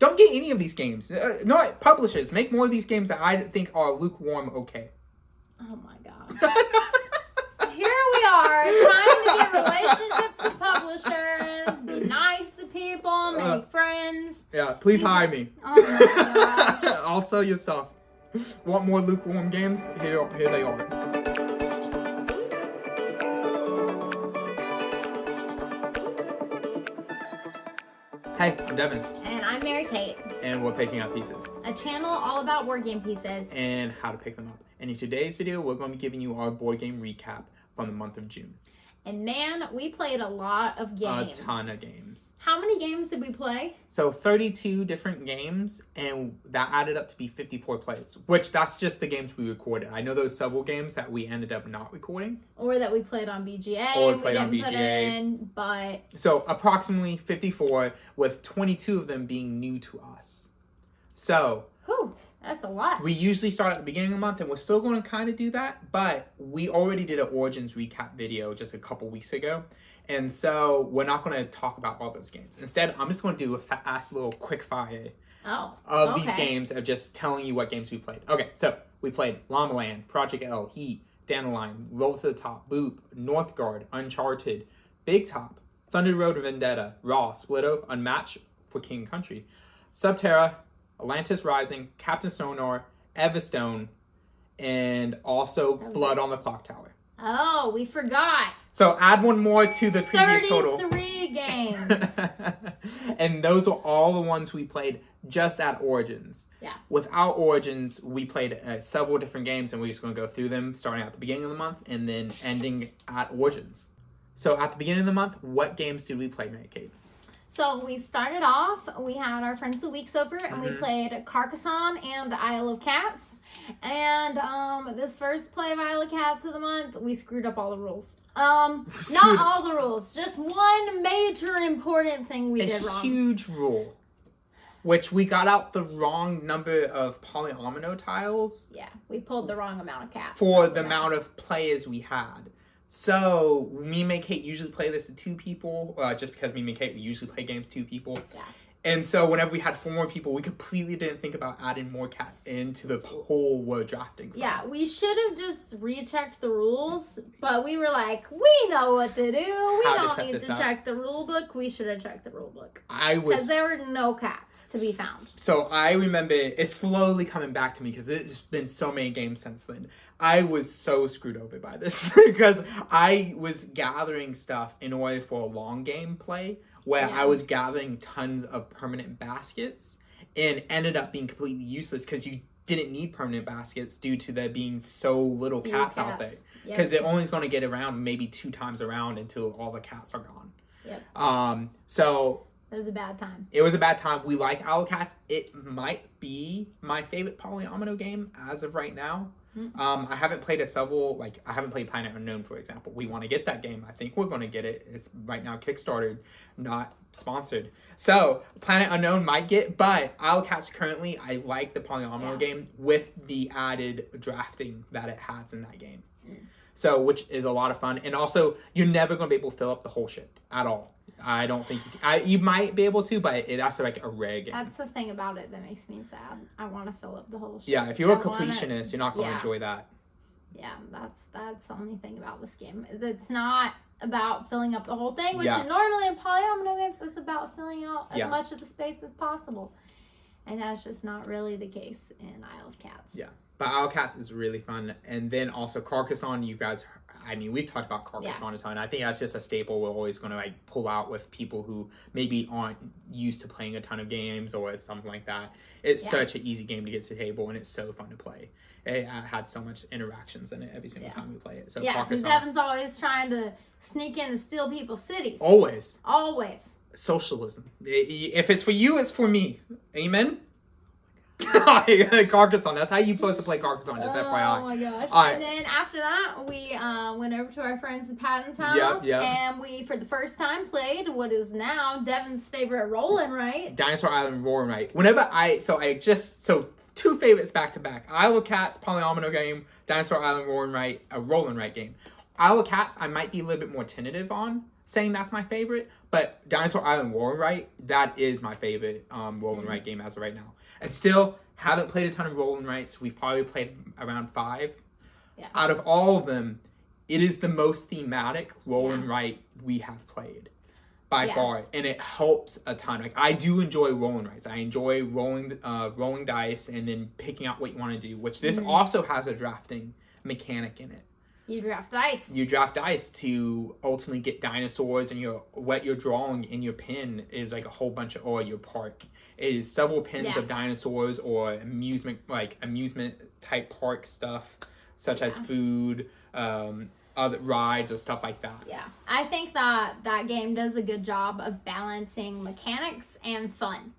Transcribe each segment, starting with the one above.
Don't get any of these games. No, publishers, make more of these games that I think are lukewarm okay. Oh my god. Here we are trying to get relationships with publishers, be nice to people, make friends. Yeah, please hire me. Oh my gosh. I'll sell you stuff. Want more lukewarm games? Here they are. Hey, I'm Devin. And I'm Mary Kate. And we're picking up pieces. A channel all about board game pieces. And how to pick them up. And in today's video, we're going to be giving you our board game recap from the month of June. And man, we played a lot of games. A ton of games. How many games did we play? So 32 different games, and that added up to be 54 plays, which that's just the games we recorded. I know there were several games that we ended up not recording. Or that we played on BGA. Or played on BGA. Put in, but... So approximately 54, with 22 of them being new to us. So... Whew. That's a lot. We usually start at the beginning of the month, and we're still going to kind of do that, but we already did an Origins recap video just a couple weeks ago, and so we're not going to talk about all those games. Instead, I'm just going to do a fast little quick fire of these games of just telling you what games we played. Okay, so we played Llama Land, Project L, Heat, Dandelion, Roll to the Top, Boop, Northgard, Uncharted, Big Top, Thunder Road Vendetta, Raw, Splitto, Unmatched for King and Country, Subterra, Atlantis Rising, Captain Sonar, Everstone, and also Blood on the Clock Tower. Oh, we forgot. So add one more to the previous total. 33 games. And those were all the ones we played just at Origins. Yeah. Without Origins, we played several different games, and we're just going to go through them starting at the beginning of the month and then ending at Origins. So at the beginning of the month, what games did we play, Mary Kate? So we started off, we had our Friends of the Weeks over, and we played Carcassonne and the Isle of Cats. And this first play of Isle of Cats of the month, we screwed up all the rules. Not all the rules, just one major important thing we did wrong. A huge rule, which we got out the wrong number of polyomino tiles. Yeah, we pulled the wrong amount of cats. For the amount of players we had. So, me and Kate usually play this to 2 people, just because me and Kate, we usually play games 2 people. Yeah. And so, whenever we had 4 more people, we completely didn't think about adding more cats into the whole we're drafting. Yeah, we should have just rechecked the rules, but we were like, we know what to do. We don't need to check the rule book. We should have checked the rule book. Because there were no cats to be found. So, I remember it's slowly coming back to me because it's been so many games since then. I was so screwed over by this because I was gathering stuff in order for a long game play where I was gathering tons of permanent baskets and ended up being completely useless because you didn't need permanent baskets due to there being so little cats out there. Because it only is going to get around maybe 2 times around until all the cats are gone. Yep. So... It was a bad time. It was a bad time. We like Owl Cats. It might be my favorite polyomino game as of right now. I haven't played I haven't played Planet Unknown, for example. We want to get that game. I think we're going to get it. It's right now Kickstarted, not sponsored. So, Planet Unknown might get, but Owl Cats currently, I like the polyomino game with the added drafting that it has in that game. So, which is a lot of fun. And also, you're never going to be able to fill up the whole ship at all. I don't think you might be able to, but that's like a rare game. That's the thing about it that makes me sad. I want to fill up the whole ship. Yeah, if you're a completionist, you're not going to enjoy that. Yeah, that's the only thing about this game. It's not about filling up the whole thing, which normally in polyomino games, it's about filling out as much of the space as possible. And that's just not really the case in Isle of Cats. Yeah, but Isle of Cats is really fun. And then also Carcassonne, you guys... I mean, we've talked about Carcassonne a ton. I think that's just a staple we're always going to pull out with people who maybe aren't used to playing a ton of games or something like that. It's such an easy game to get to the table, and it's so fun to play. It had so much interactions in it every single time we play it. So because Devin's always trying to sneak in and steal people's cities. Always. Socialism. If it's for you, it's for me. Amen? Carcassonne. That's how you supposed to play Carcassonne, just FYI. Oh my gosh. And then after that, we went over to our friends at Patton's house. And we, for the first time, played what is now Devin's favorite roll and write. Dinosaur Island Roll and Write. Whenever so 2 favorites back to back. Isle of Cats, polyomino game. Dinosaur Island Roll and Write, a roll and write game. Isle of Cats, I might be a little bit more tentative on. saying that's my favorite, but Dinosaur Island Roll and Write, that is my favorite Roll and Write game as of right now. And still haven't played a ton of Roll and Writes. We've probably played around 5. Yeah. Out of all of them, it is the most thematic Roll and Write we have played by far, and it helps a ton. Like, I do enjoy Roll and Writes. I enjoy rolling dice and then picking out what you want to do, which this also has a drafting mechanic in it. You draft dice. You draft dice to ultimately get dinosaurs, and what you're drawing in your pin is like a whole bunch of, or your park is several pins of dinosaurs or amusement type park stuff, such as food, other rides or stuff like that. Yeah, I think that game does a good job of balancing mechanics and fun.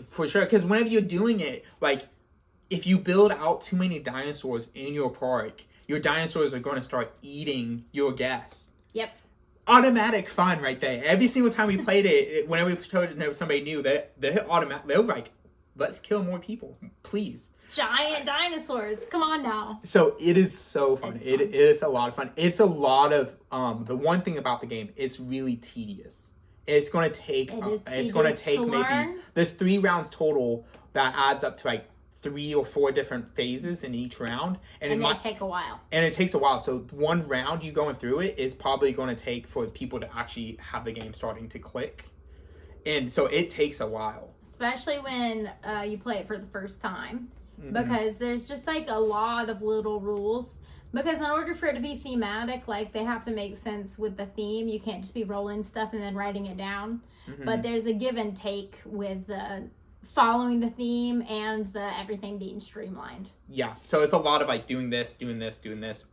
For sure, because whenever you're doing it, like, if you build out too many dinosaurs in your park, your dinosaurs are going to start eating your guests. Yep. Automatic fun right there. Every single time we played it, whenever we showed somebody new, they're automatic. They're like, let's kill more people, please. Giant dinosaurs. Come on now. So it is so fun. It is a lot of fun. It's a lot of the one thing about the game, it's really tedious. It's going to take maybe there's 3 rounds total that adds up to like 3 or 4 different phases in each round, and they take a while. And it takes a while. So one round you going through it is probably going to take for people to actually have the game starting to click. And so it takes a while. Especially when you play it for the first time. Because there's just like a lot of little rules. Because in order for it to be thematic, like, they have to make sense with the theme. You can't just be rolling stuff and then writing it down. But there's a give and take with the following the theme and the everything being streamlined. Yeah. So it's a lot of like doing this.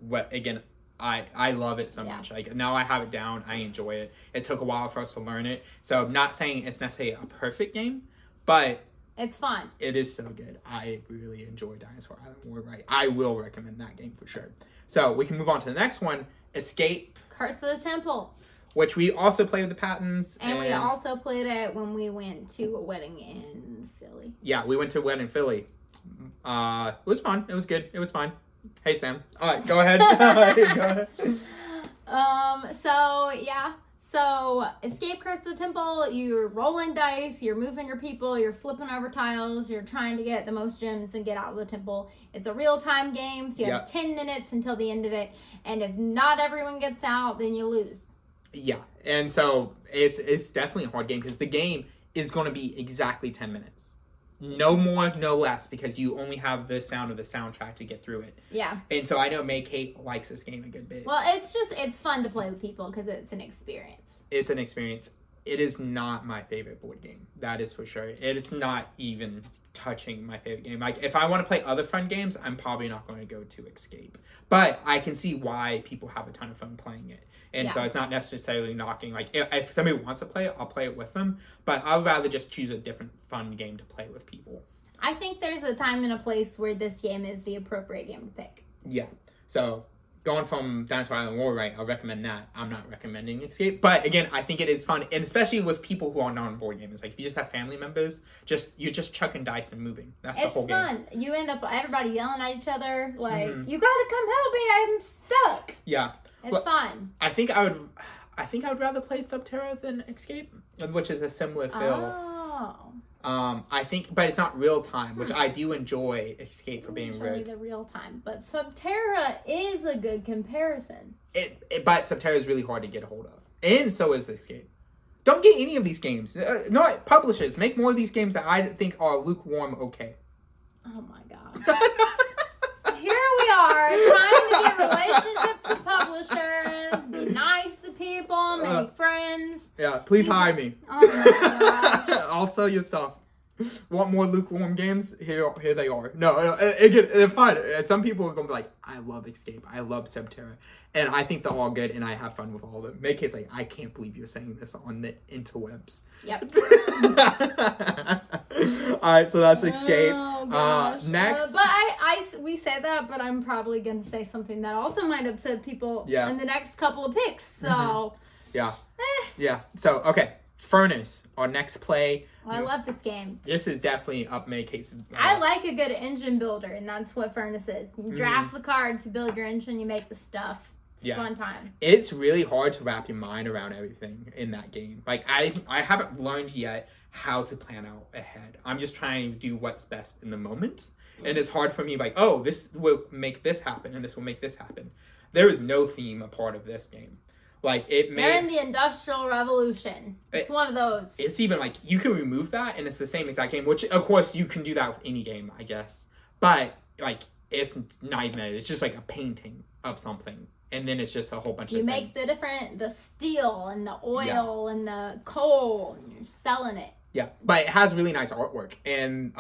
What, again, I love it so much. Like, now I have it down. I enjoy it. It took a while for us to learn it. So I'm not saying it's necessarily a perfect game, but it's fun. It is so good. I really enjoy Dinosaur Island Roll and Write. I will recommend that game for sure. So we can move on to the next one, Escape. Curse of the Temple. Which we also played with the Patons. And we also played it when we went to a wedding in Philly. Yeah, we went to a wedding in Philly. It was fun. It was good. It was fun. Hey, Sam. All right, go ahead. Go ahead. So, Escape, Curse of the Temple, you're rolling dice, you're moving your people, you're flipping over tiles, you're trying to get the most gems and get out of the temple. It's a real-time game, so you have 10 minutes until the end of it, and if not everyone gets out, then you lose. Yeah, and so it's definitely a hard game, because the game is going to be exactly 10 minutes. No more, no less, because you only have the sound of the soundtrack to get through it. Yeah. And so I know Mary Kate likes this game a good bit. Well, it's fun to play with people because it's an experience. It's an experience. It is not my favorite board game. That is for sure. It is not even touching my favorite game. Like, if I want to play other fun games, I'm probably not going to go to Escape. But I can see why people have a ton of fun playing it. And so it's not necessarily knocking, like, if somebody wants to play it, I'll play it with them. But I would rather just choose a different fun game to play with people. I think there's a time and a place where this game is the appropriate game to pick. Yeah. So, going from Dinosaur Island Roll and Write, I'll recommend that. I'm not recommending Escape. But, again, I think it is fun. And especially with people who are non-board gamers. Like, if you just have family members, you're just chucking dice and moving. That's the whole game. It's fun. You end up, everybody yelling at each other. Like, you gotta come help me, I'm stuck. Yeah. It's fun. I think I would rather play Subterra than Escape, which is a similar feel. Oh. I think, but it's not real time, which I do enjoy Escape for being rigged. The real time, but Subterra is a good comparison. But Subterra is really hard to get a hold of, and so is Escape. Don't get any of these games. No, publishers, make more of these games that I think are lukewarm. Okay. Oh my god. Here we are trying to get relationships with publishers, be nice to people, make friends. Yeah, please hire me. Oh my god. I'll sell you stuff. Want more lukewarm games? Here they are. No, again, it's fine. Some people are going to be like, I love Escape. I love Subterra. And I think they're all good, and I have fun with all of them. Make it like, I can't believe you're saying this on the interwebs. Yep. All right, so that's Escape. Oh, gosh. Next. But we say that, but I'm probably going to say something that also might upset people in the next couple of picks. So. Yeah. Yeah. So, okay. Furnace, our next play. Oh, I love this game. This is definitely up Mary Kate's. I like a good engine builder, and that's what Furnace is. You draft the cards, you build your engine, you make the stuff. It's a fun time. It's really hard to wrap your mind around everything in that game. Like, I haven't learned yet how to plan out ahead. I'm just trying to do what's best in the moment. And it's hard for me, like, oh, this will make this happen, and this will make this happen. There is no theme a part of this game. Like, they're in the Industrial Revolution. It's one of those. It's even, like, you can remove that, and it's the same exact game, which, of course, you can do that with any game, I guess. But, like, it's not even that. It's just, like, a painting of something. And then it's just a whole bunch of You make the steel and the oil and the coal, and you're selling it. Yeah, but it has really nice artwork, and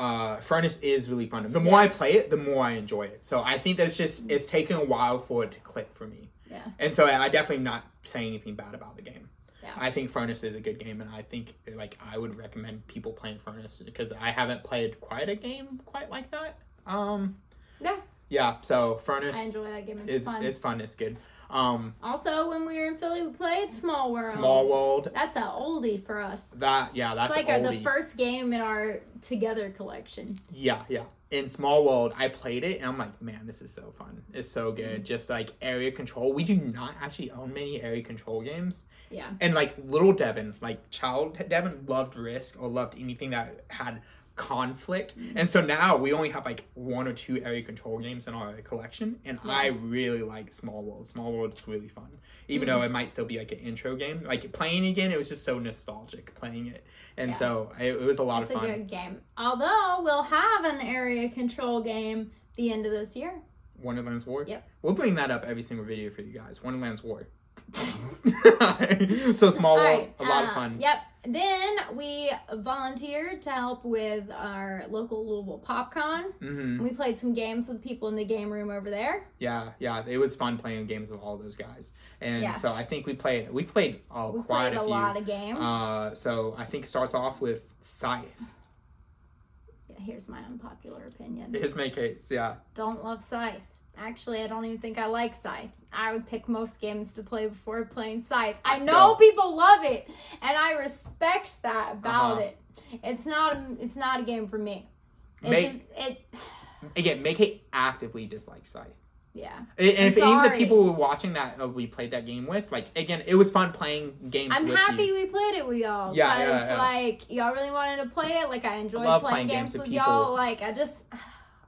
Furnace is really fun. The more I play it, the more I enjoy it. So I think it's taken a while for it to click for me. Yeah. And so I definitely not saying anything bad about the game. Yeah. I think Furnace is a good game, and I think like I would recommend people playing Furnace because I haven't played quite a game quite like that. Yeah. Yeah, so Furnace. I enjoy that game. It's fun. It's fun. It's good. Also, when we were in Philly, we played Small World. Small World. That's an oldie for us. That's like an oldie. the first game in our Together collection. Yeah. In Small World, I played it, and I'm like, man, this is so fun. It's so good. Just, like, area control. We do not actually own many area control games. Yeah. And, like, little Devin, like, child Devin loved Risk or loved anything that had conflict. And so now we only have, like, 1 or 2 area control games in our collection, and I really like Small World. Small World is really fun. Even though it might still be, like, an intro game. Like, playing again, it was just so nostalgic playing it. And so it was a lot of fun. It's a good game. Although, we'll have an area control game the end of this year. Wonderland's War? Yep. We'll bring that up every single video for you guys. Wonderland's War. So Small World, a lot of fun. Yep. Then we volunteered to help with our local Louisville PopCon. We played some games with people in the game room over there. Yeah, it was fun playing games with all those guys. And so I think we played quite a few. Lot of games. So I think it starts off with Scythe. Yeah, here's my unpopular opinion. Here's my case, yeah. Don't love Scythe. Actually, I don't even think I like Scythe. I would pick most games to play before playing Scythe. I know people love it, and I respect that about it. It's not a game for me. Again, make it actively dislike Scythe. Yeah. And if even the people who were watching that we played that game with, like, again, it was fun playing games with you. I'm happy we played it with y'all. Yeah. Because, like, y'all really wanted to play it. Like, I enjoyed playing games with y'all. Like,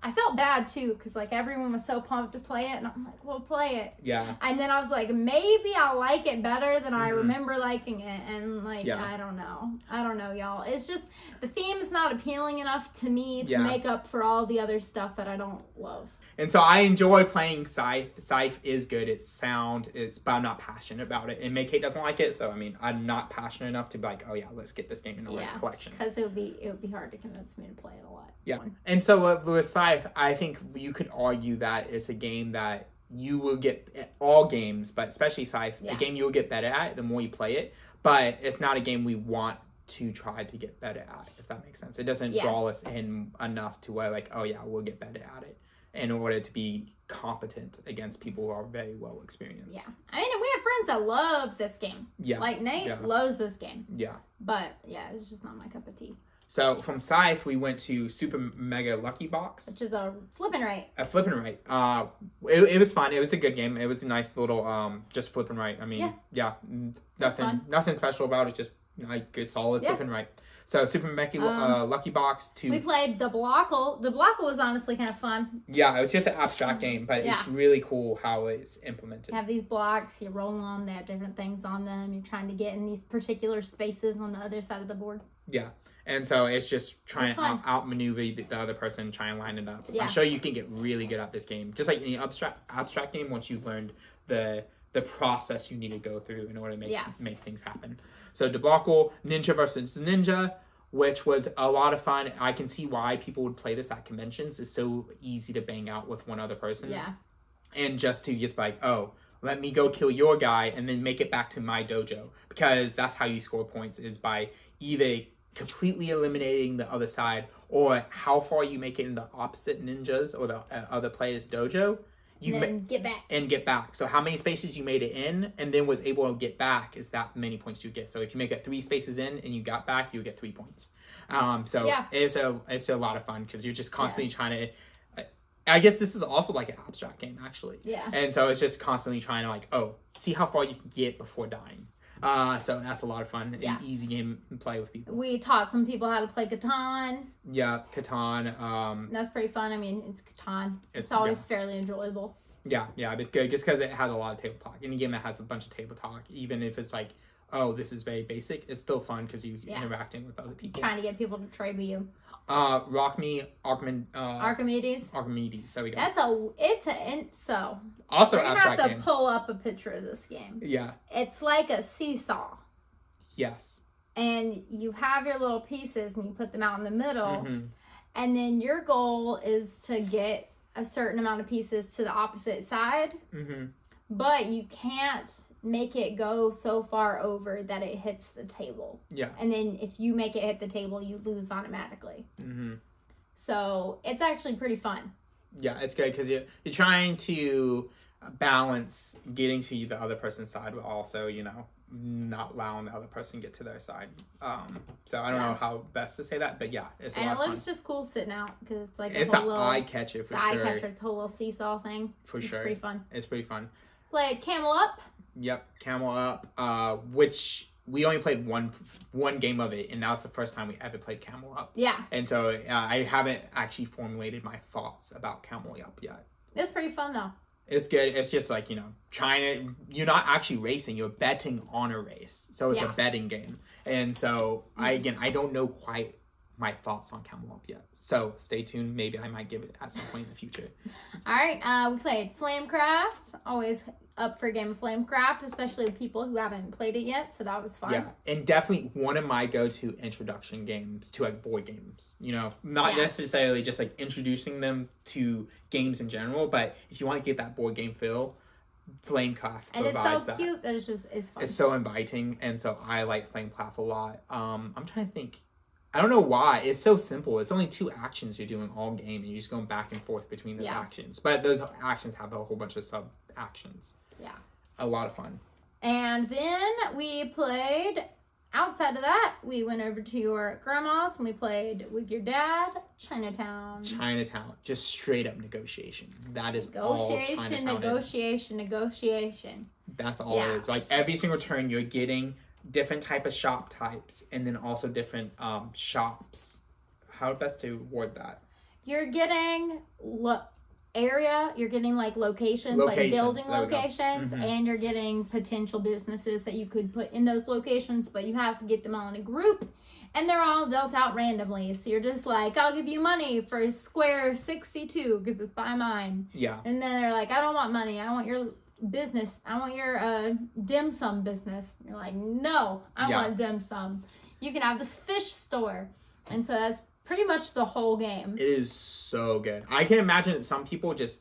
I felt bad, too, because, like, everyone was so pumped to play it, and I'm like, we'll play it. Yeah. And then I was like, maybe I'll like it better than I remember liking it, and, like, I don't know, y'all. It's just, the theme is not appealing enough to me to make up for all the other stuff that I don't love. And so I enjoy playing Scythe. Scythe is good. It's sound. But I'm not passionate about it. And Mary Kate doesn't like it. So, I mean, I'm not passionate enough to be like, oh, yeah, let's get this game in our collection. Because it would be hard to convince me to play it a lot. Yeah. And so with Scythe, I think you could argue that it's a game that you will get, all games, but especially Scythe, a game you'll get better at the more you play it. But it's not a game we want to try to get better at, if that makes sense. It doesn't draw us in enough to where, like, oh, yeah, we'll get better at it, in order to be competent against people who are very well experienced. Yeah. I mean, we have friends that love this game. Yeah. Like, Nate loves this game. Yeah. But, yeah, it's just not my cup of tea. So, from Scythe, we went to Super Mega Lucky Box. Which is a flippin' right. A flippin' right. It was fun. It was a good game. It was a nice little, just flippin' right. I mean, nothing special about it. Just, like, good, solid flippin' right. So, Super Mega Lucky Box 2. We played Debacle. Debacle was honestly kind of fun. Yeah, it was just an abstract game, but it's really cool how it's implemented. You have these blocks, you roll them, they have different things on them. You're trying to get in these particular spaces on the other side of the board. Yeah, and so it's just trying to outmaneuver the other person, try and line it up. Yeah. I'm sure you can get really good at this game. Just like any abstract game, once you've learned the process you need to go through in order to make things happen. So Debacle, Ninja versus Ninja, which was a lot of fun. I can see why people would play this at conventions. It's so easy to bang out with one other person. Yeah. And just like, oh, let me go kill your guy and then make it back to my dojo. Because that's how you score points, is by either completely eliminating the other side or how far you make it in the opposite ninjas or the other player's dojo. Get back. So how many spaces you made it in and then was able to get back is that many points you get. So if you make it 3 spaces in and you got back, you get 3 points. It's a lot of fun because you're just constantly trying to I guess this is also like an abstract game, actually. Yeah. And so it's just constantly trying to like, see how far you can get before dying. So that's a lot of fun. Yeah. An easy game to play with people. We taught some people how to play Catan. Yeah, Catan. That's pretty fun. I mean, it's Catan. It's always fairly enjoyable. Yeah, it's good just because it has a lot of table talk. Any game that has a bunch of table talk, even if it's like, this is very basic, it's still fun because you're interacting with other people. Trying to get people to trade with you. Archimedes. There we go. So. Also, we're gonna abstract have to game. pull up a picture of this game. Yeah. It's like a seesaw. Yes. And you have your little pieces and you put them out in the middle. And then your goal is to get a certain amount of pieces to the opposite side. But you can't make it go so far over that it hits the table. Yeah. And then if you make it hit the table, you lose automatically. So it's actually pretty fun. Yeah, it's good because you're trying to balance getting to the other person's side, but also, not allowing the other person get to their side. So I don't know how best to say that, but yeah, it's a lot of fun. And it looks just cool sitting out because it's like it's an eye catcher for sure. Eye catcher, it's a whole little seesaw thing. It's pretty fun. It's pretty fun. Played Camel Up. Yep, Camel Up, which we only played one game of it, and that was the first time we ever played Camel Up. Yeah. And so I haven't actually formulated my thoughts about Camel Up yet. It's pretty fun though. It's good. It's just like, you're not actually racing, you're betting on a race. So it's a betting game. And so I don't know quite my thoughts on Camel Up yet. So stay tuned. Maybe I might give it at some point in the future. All right. We played Flamecraft. Always up for a game of Flamecraft, especially with people who haven't played it yet. So that was fun. Yeah. And definitely one of my go-to introduction games to like board games. Not necessarily just like introducing them to games in general, but if you want to get that board game feel, Flamecraft and provides it's so cute that it's fun. It's so inviting, and so I like Flamecraft a lot. I'm trying to think. I don't know why. It's so simple. It's only 2 actions you're doing all game, and you're just going back and forth between those actions. But those actions have a whole bunch of sub actions. Yeah. A lot of fun. And then we played. Outside of that, we went over to your grandma's and we played with your dad, Chinatown. Just straight up negotiation. That is all Chinatown Negotiation. That's all it is. Like every single turn, you're getting different type of shop types, and then also different shops. How best to word that? You're getting you're getting like locations, like building locations, and you're getting potential businesses that you could put in those locations, but you have to get them all in a group, and they're all dealt out randomly. So you're just like, I'll give you money for square 62 because it's by mine. Yeah. And then they're like, I don't want money. I want your business. I want your dim sum business. You're like, no, I want dim sum. You can have this fish store. And so that's pretty much the whole game. It is so good. I can imagine that some people just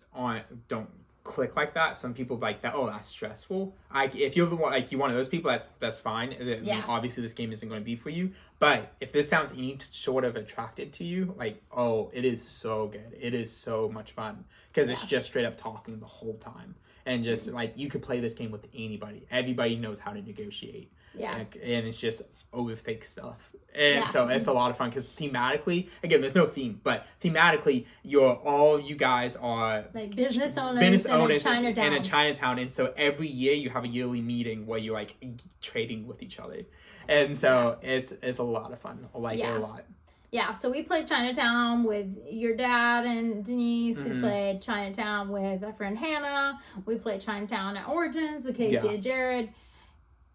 don't click like that. Some people like that. Oh, that's stressful. If you're you're one of those people, that's fine. I mean, obviously, this game isn't going to be for you. But if this sounds any sort of attracted to you, it is so good. It is so much fun because it's just straight up talking the whole time, and just you could play this game with anybody. Everybody knows how to negotiate. Yeah, and it's just over fake stuff. And so it's a lot of fun because thematically, again, there's no theme, but thematically, you guys are like business owners in a Chinatown. And so every year you have a yearly meeting where you're trading with each other. And so it's a lot of fun. I like it a lot. Yeah, so we played Chinatown with your dad and Denise. We played Chinatown with our friend Hannah. We played Chinatown at Origins with Casey and Jared.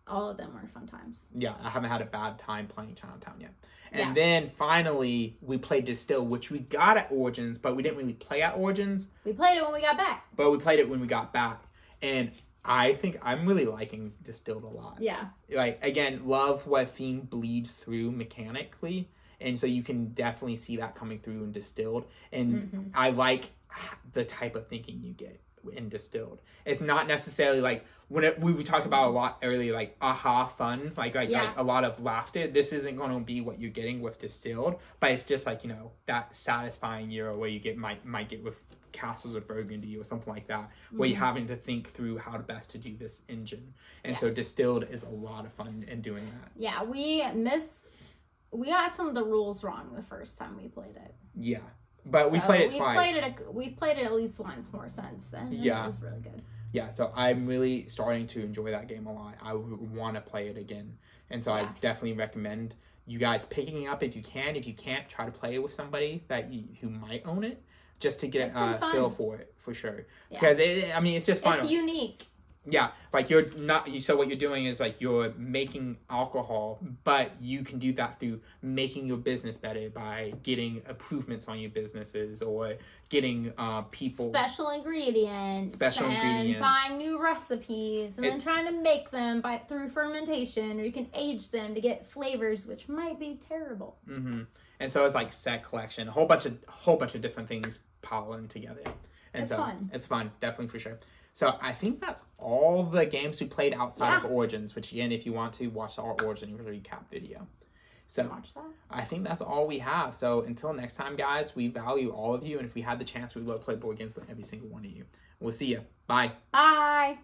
All of them were fun times. Yeah, I haven't had a bad time playing Chinatown yet. And then finally, we played Distill, which we got at Origins, but we didn't really play at Origins. We played it when we got back. But we played it when we got back. And I think I'm really liking Distilled a lot. Yeah. Again, love what theme bleeds through mechanically. And so you can definitely see that coming through in Distilled. And I like the type of thinking you get in Distilled. It's not necessarily we talked about a lot earlier, aha fun, a lot of laughter. This isn't going to be what you're getting with Distilled, but it's just that satisfying euro where you might get with Castles of Burgundy or something like that, where you're having to think through how to best to do this engine. And so Distilled is a lot of fun in doing that. Yeah, we got some of the rules wrong the first time we played it. Yeah. But we played it twice. We've played it at least once more since then. Yeah. It was really good. Yeah, so I'm really starting to enjoy that game a lot. I would want to play it again. And so I definitely recommend you guys picking it up if you can. If you can't, try to play it with somebody who might own it, just to get a feel for it, for sure. Yeah. Because, it's just fun. It's unique. Yeah, like so what you're doing is like you're making alcohol, but you can do that through making your business better by getting improvements on your businesses or getting people special ingredients, buying new recipes, and then trying to make them through fermentation, or you can age them to get flavors which might be terrible. Mm-hmm. And so it's like set collection, a whole bunch of different things piling together. And it's fun. It's fun, definitely, for sure. So I think that's all the games we played outside of Origins, which again, if you want to watch our Origin recap video. So watch that. I think that's all we have. So until next time, guys, we value all of you. And if we had the chance, we'd love to play board games with every single one of you. We'll see you. Bye. Bye.